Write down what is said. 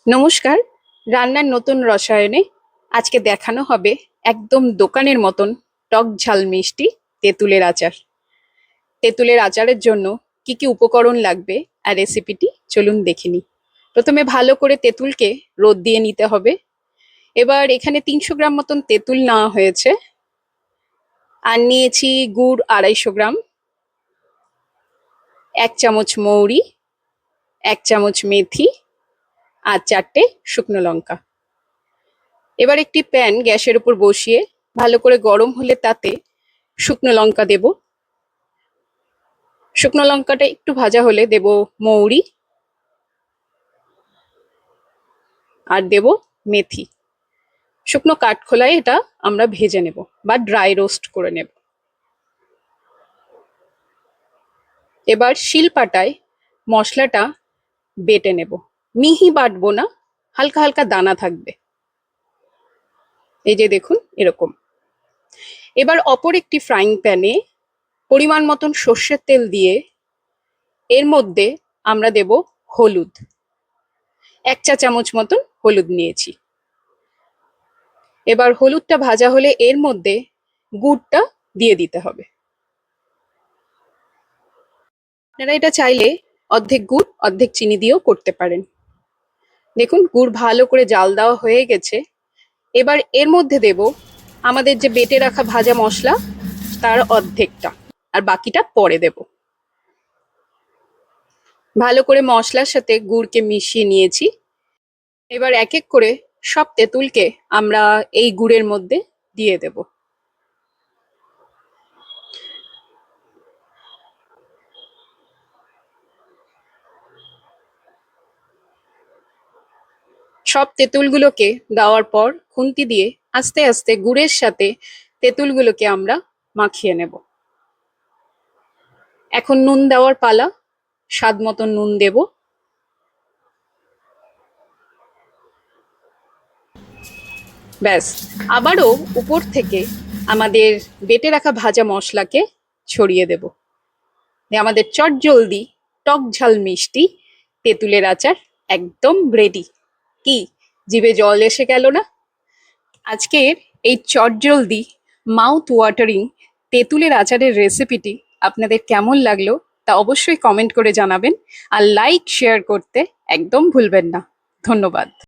নমস্কার। রান্নার নতুন রসায়নে আজকে দেখানো হবে একদম দোকানের মতন টক ঝাল মিষ্টি তেঁতুলের আচার। তেঁতুলের আচারের জন্য কি কি উপকরণ লাগবে আর রেসিপিটি চলুন দেখে নিই। প্রথমে ভালো করে তেঁতুলকে রোদ দিয়ে নিতে হবে। এবার এখানে ৩০০ গ্রাম মতন তেঁতুল নেওয়া হয়েছে, আর নিয়েছি গুড় ২৫০ গ্রাম, ১ চামচ মৌরি, ১ চামচ মেথি আর ৪টে শুকনো লঙ্কা। এবার একটি প্যান গ্যাসের উপর বসিয়ে ভালো করে গরম হলে তাতে শুকনো লঙ্কা দেব। শুকনো লঙ্কাটা একটু ভাজা হলে দেব মৌরি আর দেব মেথি। শুকনো কাঠখোলায় এটা আমরা ভেজে নেব বা ড্রাই রোস্ট করে নেব। এবার শিলপাটায় মশলাটা বেটে নেব। মিহি বাটবো না, হালকা হালকা দানা থাকবে, এই যে দেখুন এরকম। এবার অপর একটি ফ্রাইং প্যানে পরিমাণ মতন সর্ষের তেল দিয়ে এর মধ্যে আমরা দেব হলুদ, ১ চা চামচ মতন হলুদ নিয়েছি। এবার হলুদটা ভাজা হলে এর মধ্যে গুড়টা দিয়ে দিতে হবে। আপনারা এটা চাইলে অর্ধেক গুড় অর্ধেক চিনি দিয়েও করতে পারেন। দেখুন গুড় ভালো করে জাল দেওয়া হয়ে গেছে। এবার এর মধ্যে দেব আমাদের যে বেটে রাখা ভাজা মশলা, তার অর্ধেকটা, আর বাকিটা পরে দেব। ভালো করে মশলার সাথে গুড়কে মিশিয়ে নিয়েছি। এবার এক এক করে সব তেঁতুলকে আমরা এই গুড়ের মধ্যে দিয়ে দেব। সব তেঁতুলগুলোকে দেওয়ার পর খুন্তি দিয়ে আস্তে আস্তে গুড়ের সাথে তেঁতুলগুলোকে আমরা মাখিয়ে নেব। এখন নুন দেওয়ার পালা। স্বাদ মতন নুন দেব। ব্যাস, আবারও উপর থেকে আমাদের বেটে রাখা ভাজা মশলাকে ছড়িয়ে দেব। আমাদের চটজলদি টক ঝাল মিষ্টি তেঁতুলের আচার একদম রেডি। কি জিভে জল এসে গেল না? আজকের এই চটজলদি মাউথ ওয়াটারিং তেঁতুলের আচারের রেসিপিটি আপনাদের কেমন লাগলো তা অবশ্যই কমেন্ট করে জানাবেন, আর লাইক শেয়ার করতে একদম ভুলবেন না। ধন্যবাদ।